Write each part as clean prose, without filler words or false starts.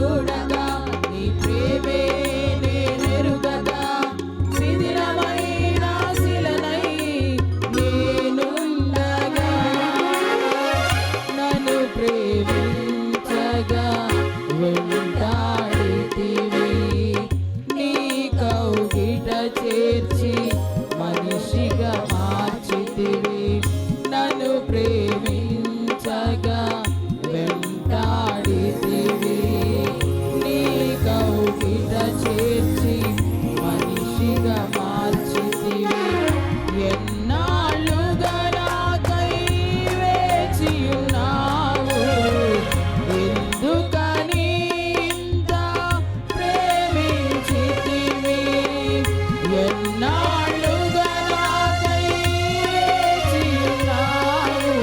చూడగా నీ ప్రేమే నేనెరుగగా శిథిలమైన శిలనై నేనుండగా నన్ను ప్రేమించగా వెంటాడితివి నీ కౌగిట చేర్చి మనిషిగా మార్చితివి నన్ను ప్రేమించగా వెంటాడితివి నీ కౌగిట చేర్చి మనిషిగా మార్చితివి ఎన్నాళ్ళుగా నాకై వేచియున్నావు ఎందుకని ఇంత ప్రేమించితివి ఎన్నాళ్ళుగా నాకై వేచియున్నావు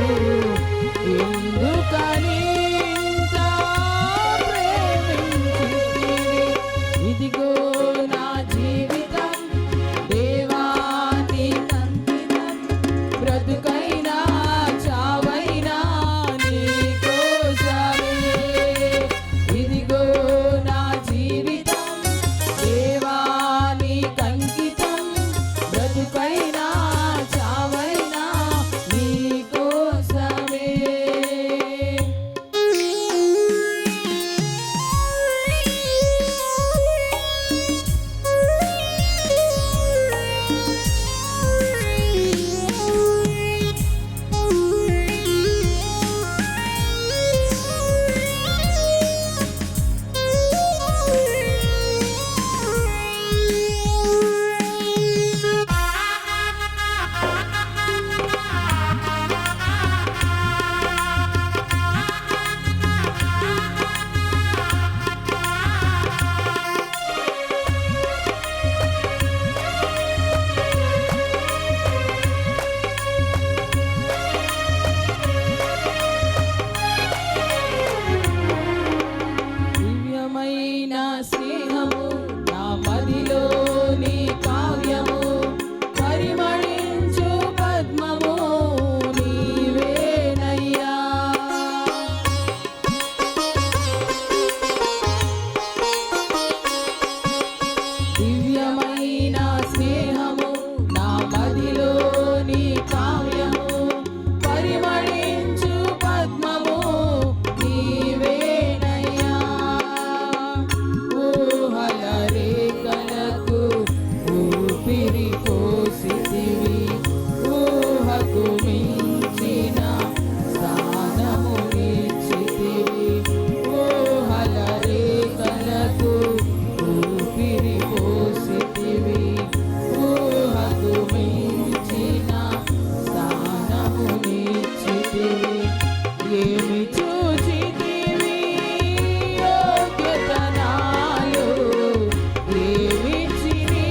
ఎందుకని ఇంత ప్రేమించితివి ఇదిగో నా జీవితం దేవా నీకంకితం బ్రతుకైనా చావైనా నీకోసమే ఇదిగో నా జీవితం దేవా నీకంకితం బ్రతుకైనా చావైనా నీకోసమే దివ్యమైన స్నేహము నా మదిలో నీ కావ్యము పరిమళించు పద్మము నీవేనయ్యా దివ్యమైన స్నేహము నా మదిలో నీ కావ్యము పరిమళించు పద్మము నీవేనయ్యా ఊహల రేఖలకు ఊపిరి పోసితివి ఊహకు మించిన స్థానమునిచ్చితివి ఊహల రేఖలకు ఊపిరి పోసితివి ఊహకు మించిన స్థానమునిచ్చితివి ఏమి చూచితివి యోగ్యత నాలో ఏమిచ్చి నీ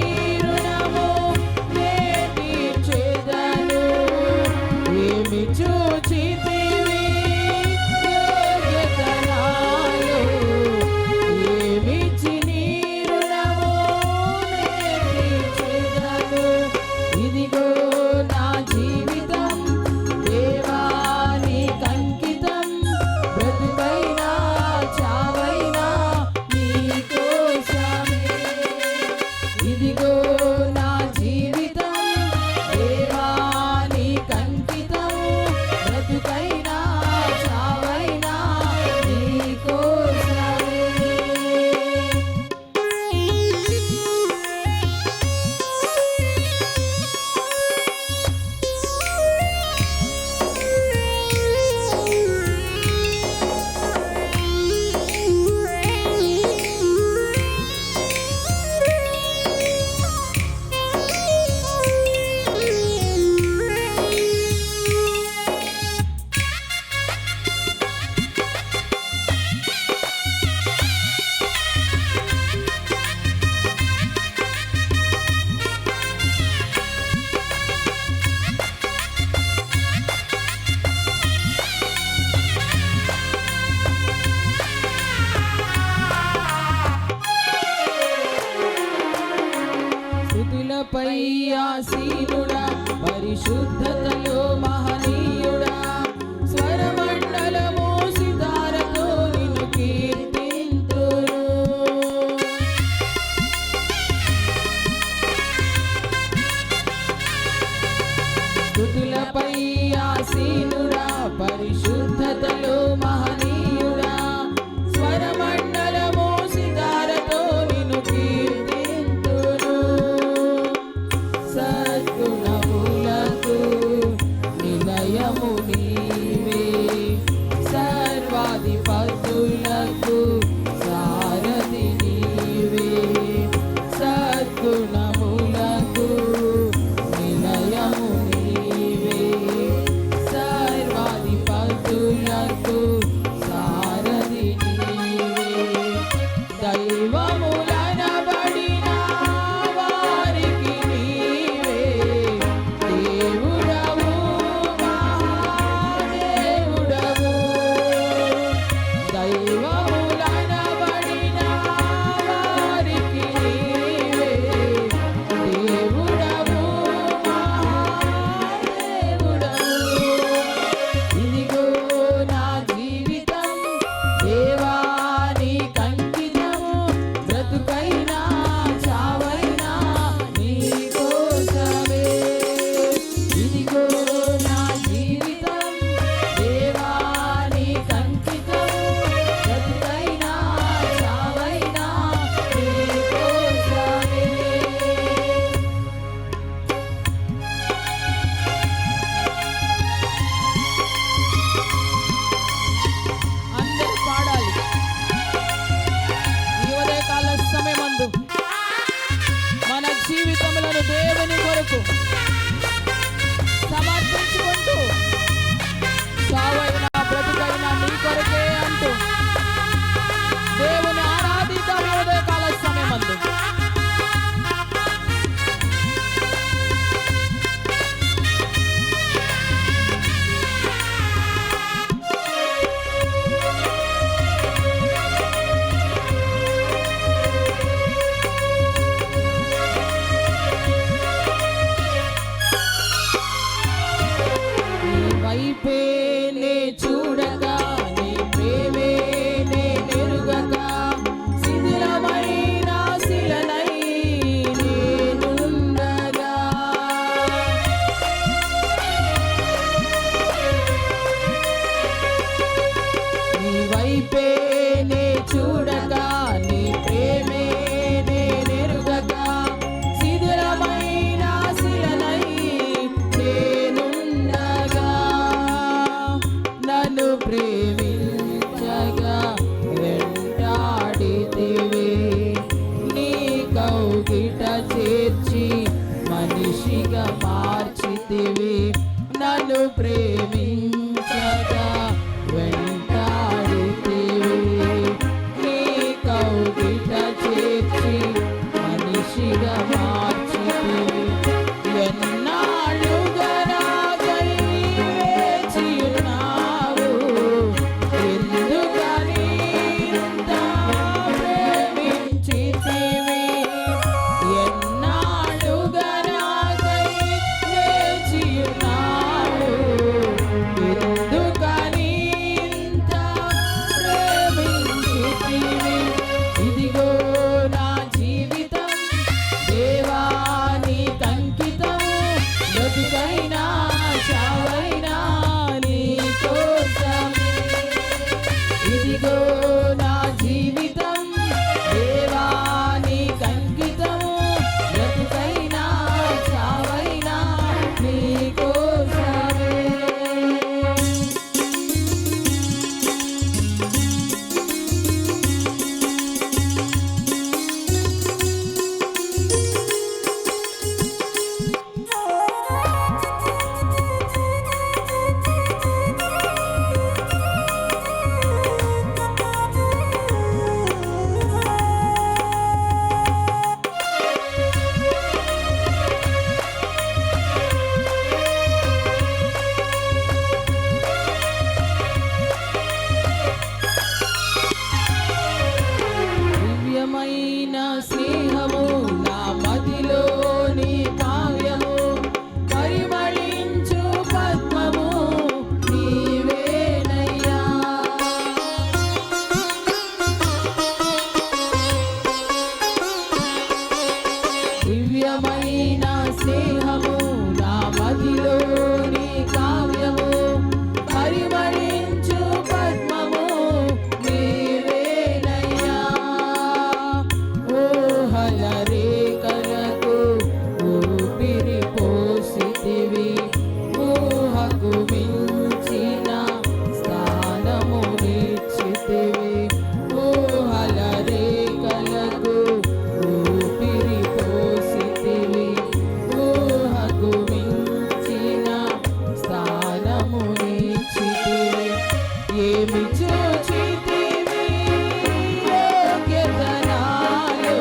రుణము నే తీర్చెదను ఏమి చూచితివి యోగ్యత నాలో ఏమిచ్చి నీ రుణము నే తీర్చెదను ఇదిగో నా జీవితం దేవా నీకంకితం బ్రతుకైనా చావైనా నీకోసమే ఇదిగో నా జీవితం దేవా నీకంకితం బ్రతుకైనా చావైనా నీకోసమే స్థుతులపై ఆసీనుడా పరిశుద్ధతలో మహనీయుడా స్వరమండలము సితారతో నిన్ను కీర్తింతును నీ కౌగిట చేర్చి మనిషిగా మార్చితివి నన్ను ప్రేమించగా వెంటాడితివి నీ కౌగిట చేర్చి మనిషిగా మార్చితివి ఎన్నాళ్ళుగా నాకై వేచియున్నావు ఎందుకని ఇంత ప్రేమించితివి ఎన్నాళ్ళుగా నాకై వేచియున్నావు ఎందుకని ఇంత ప్రేమించితివి ఇదిగో నా జీవితం దేవా నీకంకితం బ్రతుకైనా చావైనా నీ కోసమే ఇదిగో నా జీవితం దేవా నీకంకితం బ్రతుకైనా చావైనా నీ కోసమే దివ్యమైన స్నేహము నా మదిలోని కావ్యము పరిమళించు పద్మము నీవేనయ్యా దివ్యమైన స్నేహము నా మదిలోని కావ్యము పరిమళించు పద్మము నీవేనయ్యా ఊహల రేఖలకు ఊపిరి పోసితివి ఊహకు మించిన స్థానము నిచ్చితివి ఊహల రేఖలకు ఊపిరి పోసితివి ఊహకు మించిన స్థానము నిచ్చితివి ఏమి చూచితివి యోగ్యత నాలో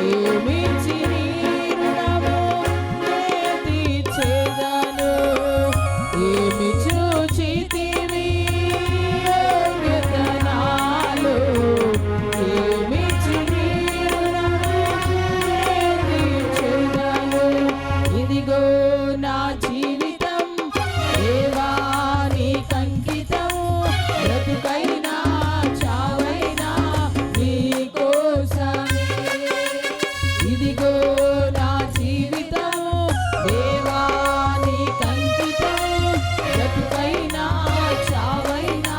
ఏమిచ్చి నీ రుణము నే తీర్చెదను ఏమి చూచితివి యోగ్యత నాలో ఏమిచ్చి నీ రుణము నే తీర్చెదను ఇదిగో నా జీవితం దేవా నీకంకితం బ్రతుకైనా చావైనా నీ కోసమే ఇదిగో నా జీవితం దేవా నీకంకితం బ్రతుకైనా చావైనా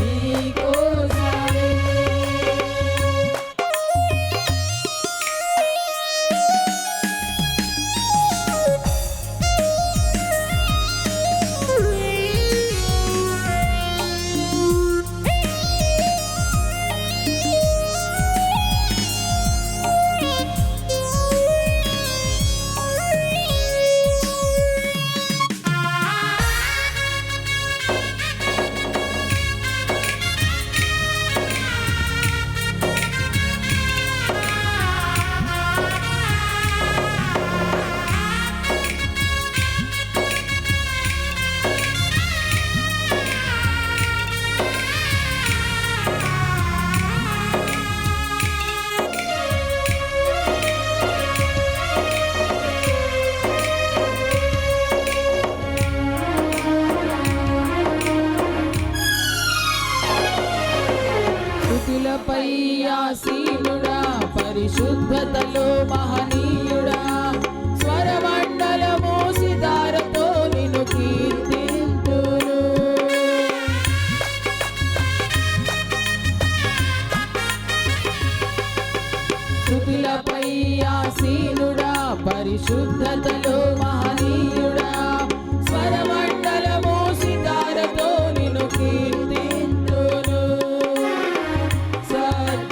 నీ కోసమే స్తుతులపై ఆసీనుడా పరిశుద్ధతలో మహనీయుడా స్వరమండలము సితారతో నిన్ను కీర్తింతును స్తుతులపై ఆసీనుడా పరిశుద్ధతలో మహనీయుడా స్వరమండలము సితారతో నిన్ను కీర్తింతును సజీవుడవైన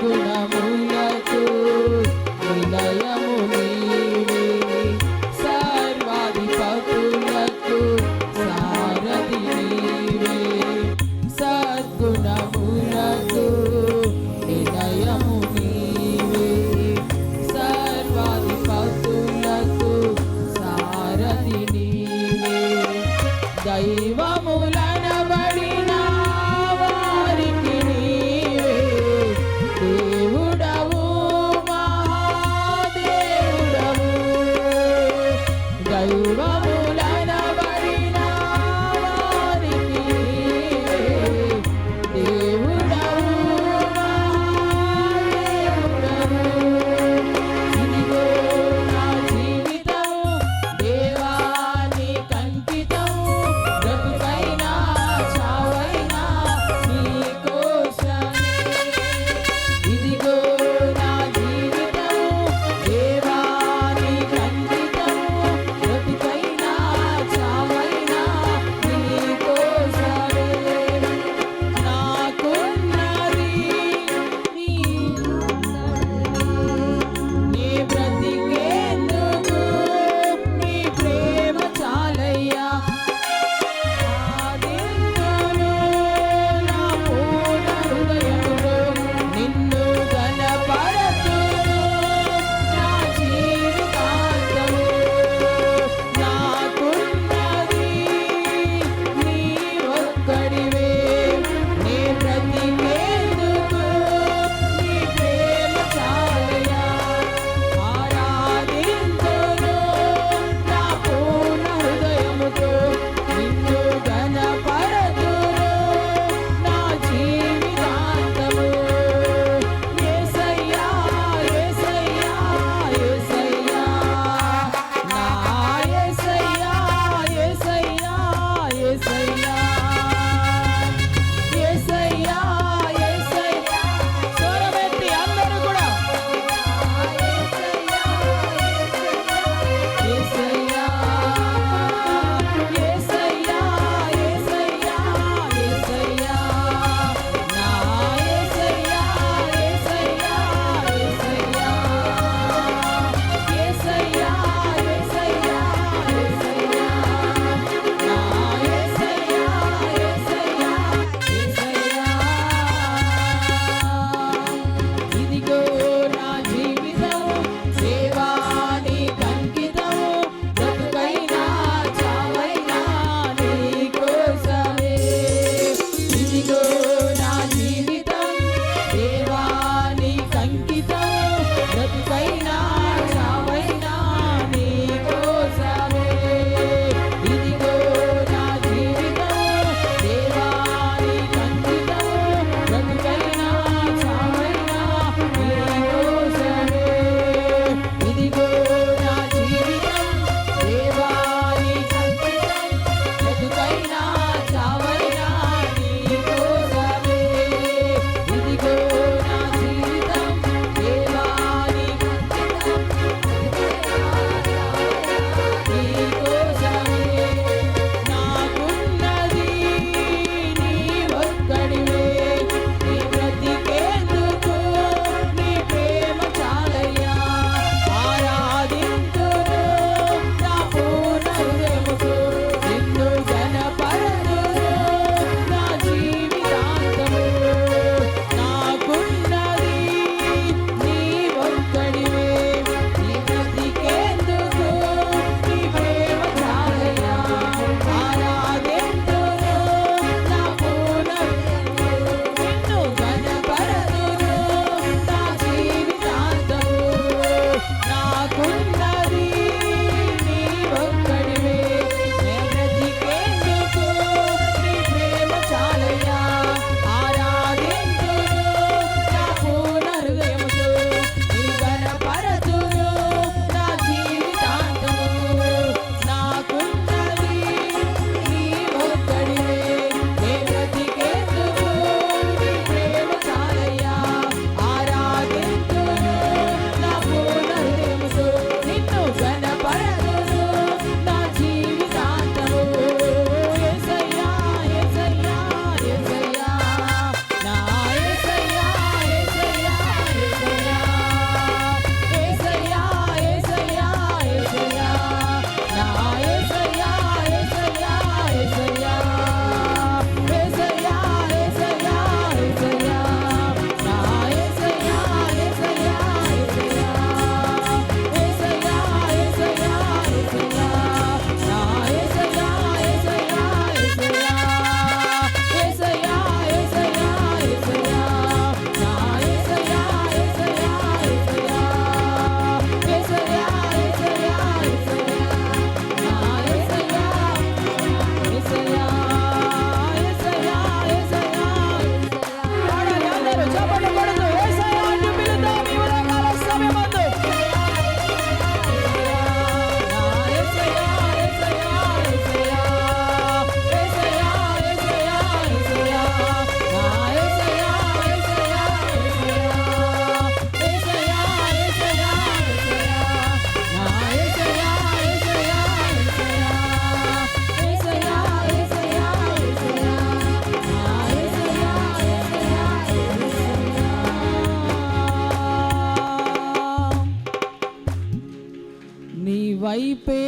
వైపే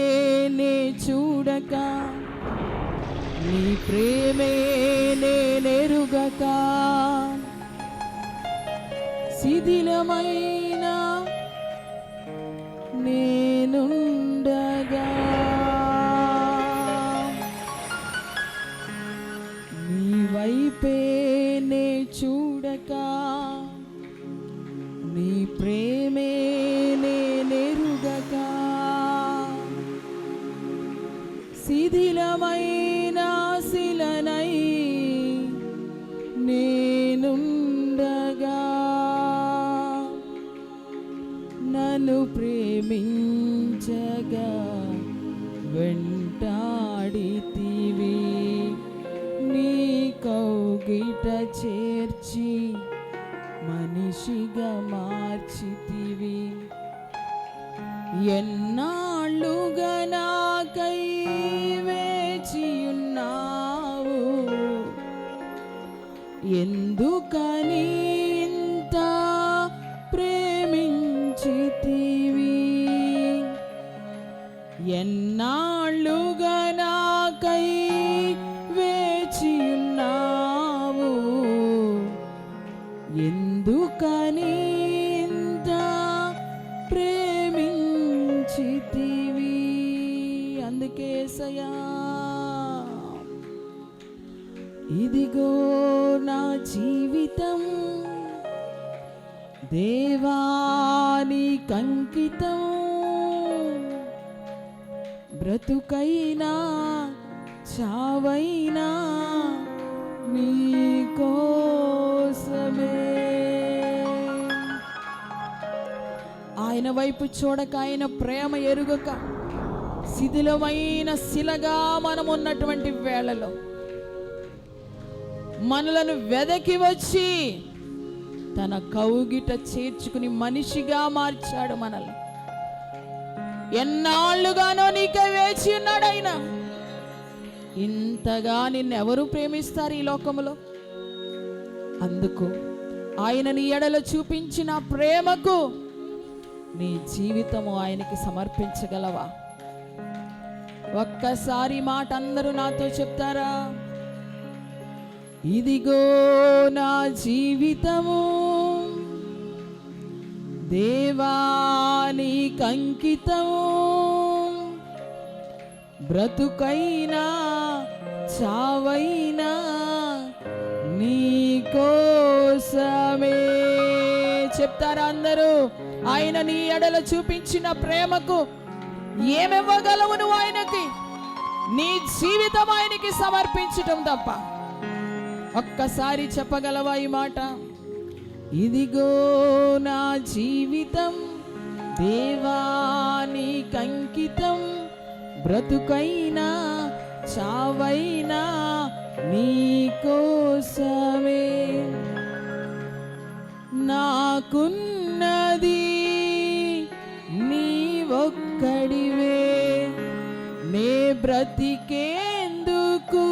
నే చూడక, నీ ప్రేమే నేనెరుగక, శిథిలమైన నేనుండగా, నీ వైపే నే చూడక, నీ ప్రేమే నేనెరుగక, శిథిలమైన శిలనై నేనుండగా, నన్ను ప్రేమించగా వెంటాడితివి, నీ కౌగిట చేర్చి మనిషిగా మార్చితివి. ఎన్నాళ్ళుగా నాకై వేచియున్నావు, ఎందుకని ఇంత ప్రేమించితివి? ఎన్నాళ్ళుగా నాకై వేచియున్నావు, ఎందుకని ఇంత ప్రేమించితివి? అందుకే యేసయ్యా, ఇదిగో నా జీవితం దేవానికంకితం, బ్రతుకైనా చావైనా నీ కోసమే. ఆయన వైపు చూడక, ఆయన ప్రేమ ఎరుగక, శిథిలమైన శిలగా మనం ఉన్నటువంటి వేళలో మనలను వెదకి వచ్చి తన కౌగిట చేర్చుకుని మనిషిగా మార్చాడు మనల్ని. ఎన్నాళ్ళుగానో నీకే వేచి ఉన్నాడు ఆయన. ఇంతగా నిన్నెవరు ప్రేమిస్తారు ఈ లోకములో? అందుకు ఆయన నీ ఎడల చూపించిన ప్రేమకు నీ జీవితము ఆయనకి సమర్పించగలవా? ఒక్కసారి మాట అందరూ నాతో చెప్తారా? ఇదిగో నా జీవితము దేవానికంకితము, బ్రతుకైనా చావైనా నీ కోసమే. చెప్తారా అందరూ? ఆయన నీ ఎడల చూపించిన ప్రేమకు ఏమివ్వగలవు నువ్వు ఆయనకి? నీ జీవితం ఆయనకి సమర్పించటం తప్ప. ఒక్కసారి చెప్పగలవా ఈ మాట? ఇదిగో నా జీవితం దేవానికంకితం, బ్రతుకైనా చావైనా నీ కోసమే. నాకున్నది నీ ఒక్కడివే, నే బ్రతికేందుకు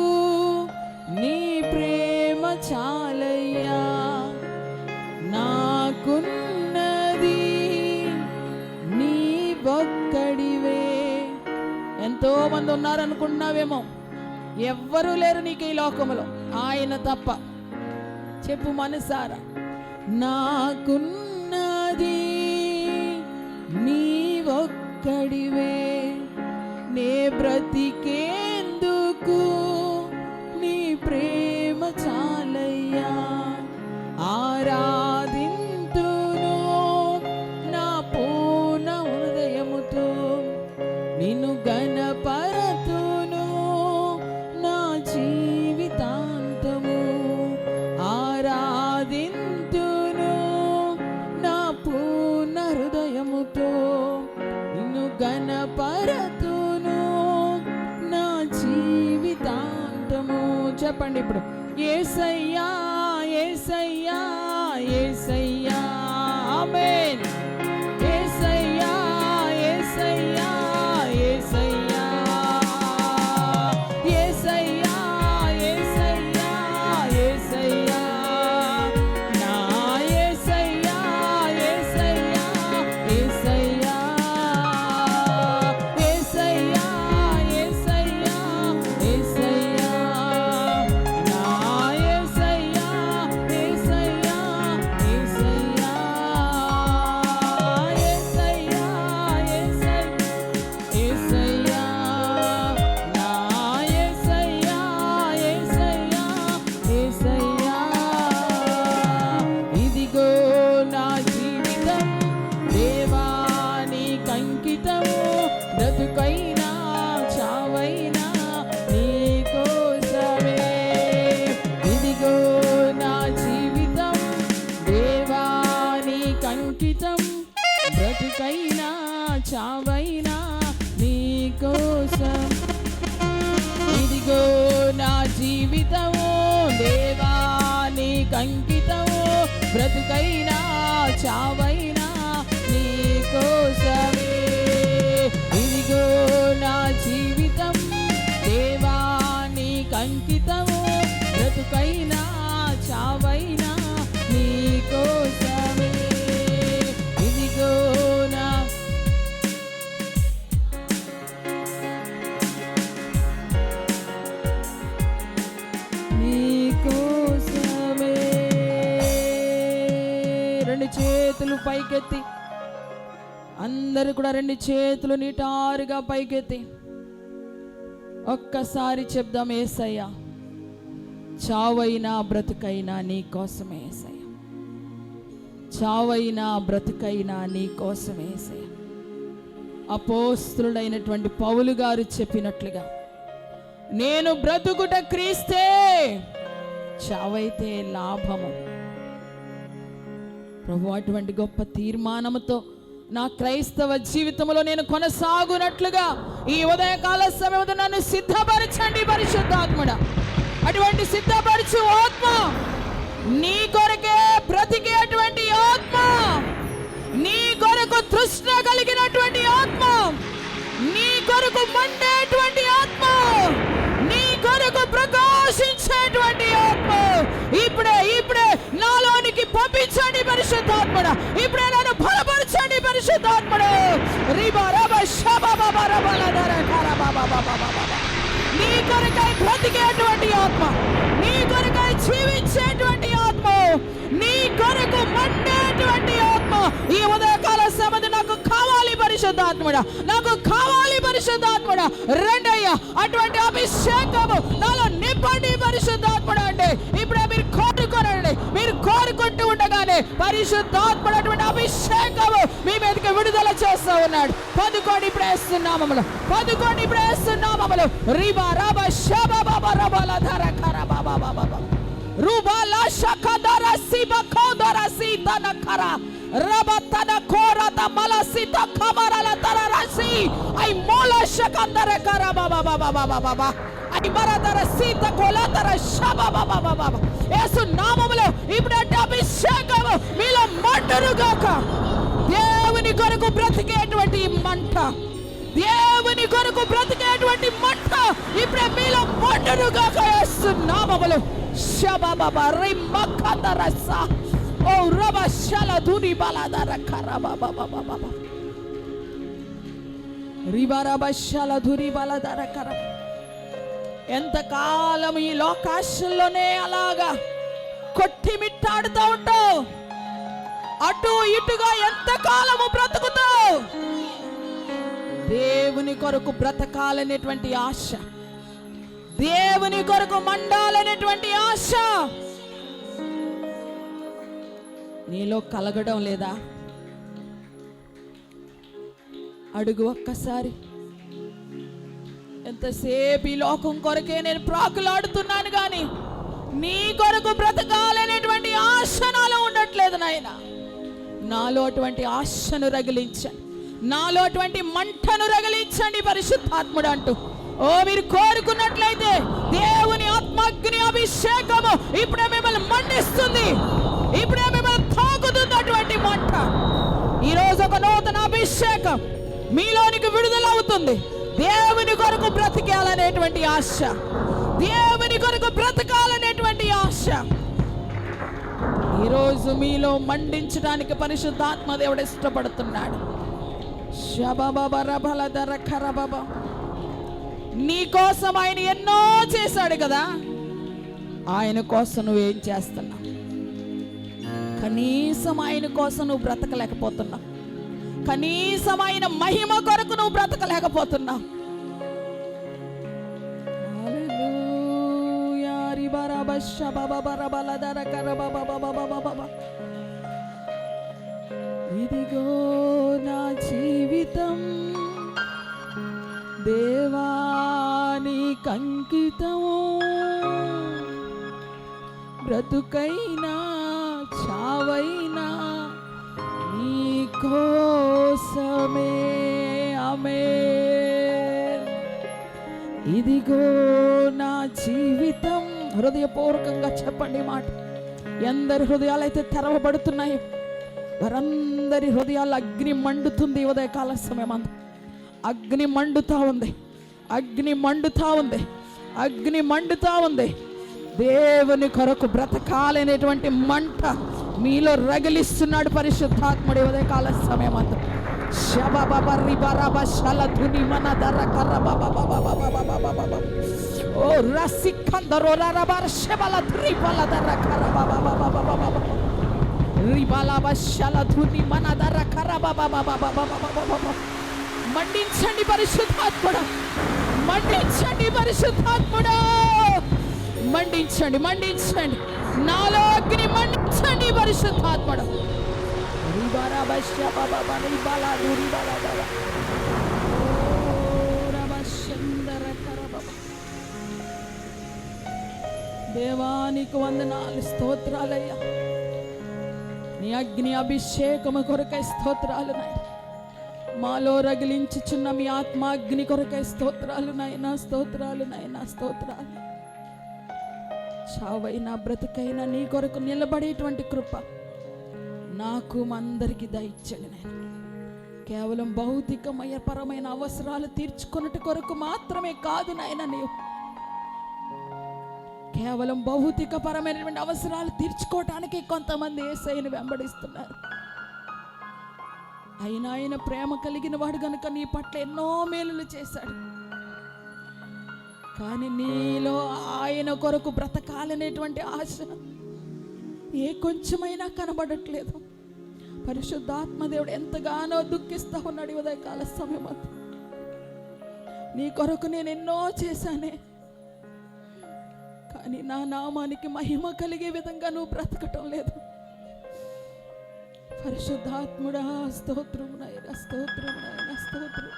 నీ ప్రేమ చాలయ్యా. నాకున్నది నీ ఒక్కడివే. ఎంతో మంది ఉన్నారనుకున్నావేమో, ఎవ్వరూ లేరు నీకు ఈ లోకములో ఆయన తప్ప. చెప్పు మనసారా, నాకున్నది నీ ఒక్కడివే, నే బ్రతికేందుకు నీ ప్రేమ చాలయ్యా. ఆరాధింతును నా పూర్ణ హృదయముతో, నిన్ను గణపరతును నా జీవితాంతము. ఆరాధింతును నా పూర్ణ హృదయముతో, నిన్ను గణపరతును నా జీవితాంతము. చెప్పండి ఇప్పుడు, యేసయ్యా యేసయ్యా యేసయ్యా. ఆమేన్. యేసయ్యా యేసయ్యా యేసయ్యా యేసయ్యా యేసయ్యా యేసయ్యా, నా యేసయ్యా యేసయ్యా యేసయ్యా కంకితం, బ్రతుకైనా చావైనా నీ కోసం. ఇదిగో నా జీవితము దేవా నీకు అంకితము, బ్రతుకైనా చావైనా నీ కోసమే. ఇదిగో నా జీవితం దేవా నీకు అంకితము, బ్రతుకైనా చావైనా నీ కోసమే. ఇదిగో నా నీ కోసమే. రెండు చేతులు పైకెత్తి, అందరూ కూడా రెండు చేతులు నిటారుగా పైకెత్తి ఒక్కసారి చెప్దాం, యేసయ్యా చావైనా బ్రతుకైనా నీ కోసమే యేసయ్యా, చావైనా బ్రతుకైనా నీ కోసమే యేసయ్యా. అపోస్తలుడైనటువంటి పౌలు గారు చెప్పినట్లుగా, నేను బ్రతుకుట క్రీస్తే, చావైతే లాభము. ప్రభు, అటువంటి గొప్ప తీర్మానముతో నా క్రైస్తవ జీవితంలో నేను కొనసాగునట్లుగా ఈ ఉదయకాల సమయంలో నన్ను సిద్ధపరచండి పరిశుద్ధాత్ముడా. అటువంటి సిద్ధపరచు ఆత్మ, నీ కొరకే బ్రతికేటువంటి ఆత్మ, నీ కొరకు తృష్ణ కలిగినటువంటి ఆత్మ, నీ కొరకు మండేటువంటి ఆత్మ, నీ కొరకు ప్రకాశించేటువంటి ఆత్మ ఇప్పుడే ఇప్పుడే నాలోనికి పంపించండి పరిశుద్ధాత్ముడా. ఇప్పుడే నన్ను బలపరచండి పరిశుద్ధాత్ముడు. నీ కొరకై బ్రతికేటువంటి ఆత్మ, నీ కొరకై జీవించేటువంటి ఆత్మ, నీ కొరకు మండేటువంటి ఆత్మ ఈ ఉదయకాల సమయంలో నాకు కావాలి పరిశుద్ధాత్ముడా, నాకు కావాలి పరిశుద్ధాత్ముడా. రెండయ్యా, అటువంటి అభిషేకము నాలో నింపండి పరిశుద్ధాత్ముడా. అంటే ఇప్పుడే మీరు కోరుకోనండి, మీరు కోరుకుంటూ ఉండగానే పరిశుద్ధాత్ముడు అటువంటి అభిషేకము మీ మీదకి విడుదల చేస్తూ ఉన్నాడు. పదుకోండి ఇప్పుడు వేస్తున్నామములు, పదుకోండి ఇప్పుడు వేస్తున్నామములు. రిబా రబా షబా బాబా రబాల ధర ఖర బాబా బాబా రూబాలా షకదర సిబకోదర సీతన ఖర రబతన కోరత మలసిత ఖమరల తరరసి ఐ మోల షకందర ఖర బాబా బాబా బాబా బాబా ఐ మరదర సీత కోలతర షబా బాబా బాబా. యేసు నామములో ఇప్పుడంటే అభిషేకము మీలో మండునుగాక. దేవుని కొరకు బ్రతికేటువంటి మంట, దేవుని కొరకు బ్రతికేటువంటి మంట ఇప్పుడే మీలో మండునుగాక. యేసు నామములో షబాబా రిమకదరస ఓ రబషల దుని బలదర ఖరబా బాబా బాబా రిబరబషల దురి బలదర ఖర. ఎంతకాలం ఈ లోకాశల్లోనే అలాగా కొట్టిమిట్టాడుతూ ఉంటావు, అటు ఇటుగా ఎంతకాలము బ్రతుకుతావు? దేవుని కొరకు బ్రతకాలనేటువంటి ఆశ, దేవుని కొరకు మండాలనేటువంటి ఆశ నీలో కలగడం లేదా? అడుగు ఒక్కసారి. ఎంతసేపు ఈ లోకం కొరకే నేను ప్రాకులాడుతున్నాను కానీ నీ కొరకు బ్రతకాలనేటువంటి ఆశ నాలో ఉండట్లేదు నాయనా. నాలో అటువంటి ఆశను రగిలించండి, నాలో అటువంటి మంటను రగిలించండి పరిశుద్ధాత్ముడు అంటూ. ఓ మీరు కోరుకున్నట్లయితే దేవుని ఆత్మాగ్ని అభిషేకము ఇప్పుడే మిమ్మల్ని మండిస్తుంది, ఇప్పుడే మిమ్మల్ని తాకుతుంది అటువంటి మంట. ఈరోజు ఒక నూతన అభిషేకం మీలోనికి విడుదల అవుతుంది. దేవుని కొరకు బ్రతికాలనేటువంటి ఆశ, దేవుని కొరకు బ్రతకాలనేటువంటి ఆశ ఈరోజు మీలో మండించడానికి పరిశుద్ధాత్మ దేవుడు ఇష్టపడుతున్నాడు. నీ కోసం ఆయన ఎన్నో చేశాడు కదా, ఆయన కోసం నువ్వేం చేస్తున్నావు? కనీసం ఆయన కోసం నువ్వు బ్రతకలేకపోతున్నావు, కనీసం ఆయన మహిమ కొరకు నువ్వు బ్రతకలేకపోతున్నావు. ఇదిగో నా జీవితం దేవానికి అంకితము, బ్రతుకైనా చావైనా కోసమే. ఆమేన్. ఇదిగో నా జీవితం. హృదయపూర్వకంగా చెప్పండి మాట. ఎందరి హృదయాలు అయితే తెరవబడుతున్నాయి, వారందరి హృదయాలు అగ్ని మండుతుంది. ఉదయకాల సమయం అందు అగ్ని మండుతా ఉంది, అగ్ని మండుతా ఉంది, అగ్ని మండుతా ఉంది. దేవుని కొరకు బ్రతకాలనేటువంటి మంట మీలో రగిలిస్తున్నాడు పరిశుద్ధాత్ముడి. ఉదయకాల సమయం అందు ఓ రసికందరో రబర శబల త్రిబల దర కరబబబబబబబబ రిబల బశల ధుని మనదర కరబబబబబబబబ. మండించండి పరిశుద్ధాత్ముడా, మండించండి పరిశుద్ధాత్ముడా, మండించండి, మండించండి. నాలో అగ్ని మండించండి పరిశుద్ధాత్ముడా. రిబల బశబబబ రిబల దురిబల దర రబశందర కరబబ. దేవానికి వందనాలు, స్తోత్రాలయ్యా. నీ అగ్ని అభిషేకము కొరకై స్తోత్రాలు నాయన. మాలో రగిలించుచున్న మీ ఆత్మాగ్ని కొరకై స్తోత్రాలు నాయనా, స్తోత్రాలు నాయనా, స్తోత్రాలు. చావైనా బ్రతికైనా నీ కొరకు నిలబడేటువంటి కృప నాకు అందరికి దయచేయండి నాయన. కేవలం భౌతికమయ పరమైన అవసరాలు తీర్చుకున్నట్టు కొరకు మాత్రమే కాదు నాయన, నీవు కేవలం భౌతిక పరమైనటువంటి అవసరాలు తీర్చుకోవటానికి కొంతమంది యేసయ్యను వెంబడిస్తున్నారు. అయినా ఆయన ప్రేమ కలిగిన వాడు గనుక నీ పట్ల ఎన్నో మేలులు చేశాడు. కానీ నీలో ఆయన కొరకు బ్రతకాలనేటువంటి ఆశ ఏ కొంచెమైనా కనబడట్లేదు. పరిశుద్ధాత్మదేవుడు ఎంతగానో దుఃఖిస్తా ఉన్నాడు. ఉదయకాల సమయం నీ కొరకు నేను ఎన్నో చేశానే, కానీ నా నామానికి మహిమ కలిగే విధంగా నువ్వు బ్రతకటం లేదు. పరిశుద్ధాత్ముడా స్తోత్రం నాయనా, స్తోత్రం నాయనా, స్తోత్రం.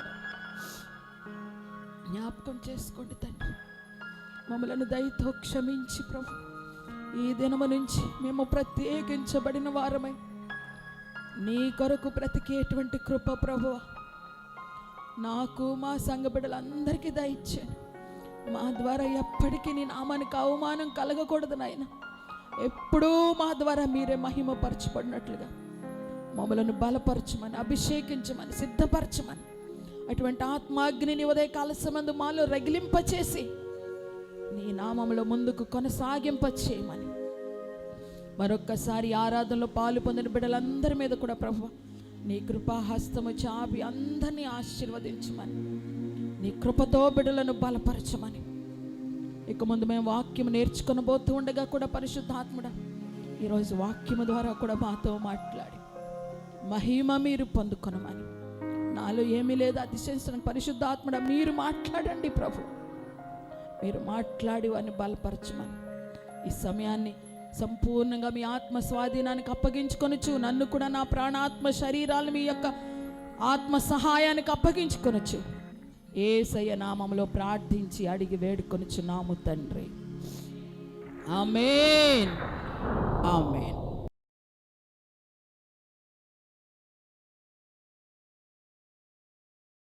జ్ఞాపకం చేసుకోండి తండ్రి, మమ్మలను దయతో క్షమించి ప్రభు. ఈ దినము నుంచి మేము ప్రత్యేకించబడిన వారమై నీ కొరకు బ్రతికేటువంటి కృప ప్రభువా నాకు మా సంఘ బిడ్డలందరికీ దయచేయండి. మా ద్వారా ఎప్పటికీ నీ నామానికి అవమానం కలగకూడదు నాయన. ఎప్పుడూ మా ద్వారా మీరే మహిమపరచబడినట్లుగా మమ్మలను బలపరచమని, అభిషేకించమని, సిద్ధపరచమని, అటువంటి ఆత్మాగ్నిని ఉదయకాల సమయంలో మాలో రగిలింపచేసి నీ నామములో ముందుకు కొనసాగింపచేయమని మరొక్కసారి ఆరాధనలో పాలు పొందిన బిడ్డలందరి మీద కూడా ప్రభు నీ కృపాహస్తము చాపి అందరినీ ఆశీర్వదించమని, నీ కృపతో బిడ్డలను బలపరచమని. ఇక ముందు మేము వాక్యం నేర్చుకొనబోతూ ఉండగా కూడా పరిశుద్ధాత్ముడా ఈరోజు వాక్యము ద్వారా కూడా మాతో మాట్లాడి మహిమ మీరు పొందుకొనమని. నాలో ఏమీ లేదు అతిశయించడానికి పరిశుద్ధాత్ముడా మీరు మాట్లాడండి ప్రభు, మీరు మాట్లాడి వారిని బలపరచమని. ఈ సమయాన్ని సంపూర్ణంగా మీ ఆత్మ స్వాధీనానికి అప్పగించుకొనొచ్చు. నన్ను కూడా నా ప్రాణాత్మ శరీరాలు మీ యొక్క ఆత్మ సహాయానికి అప్పగించుకొనొచ్చు. యేసయ్య నామములో ప్రార్థించి అడిగి వేడుకొనుచున్నాము తండ్రి. ఆమేన్, ఆమేన్.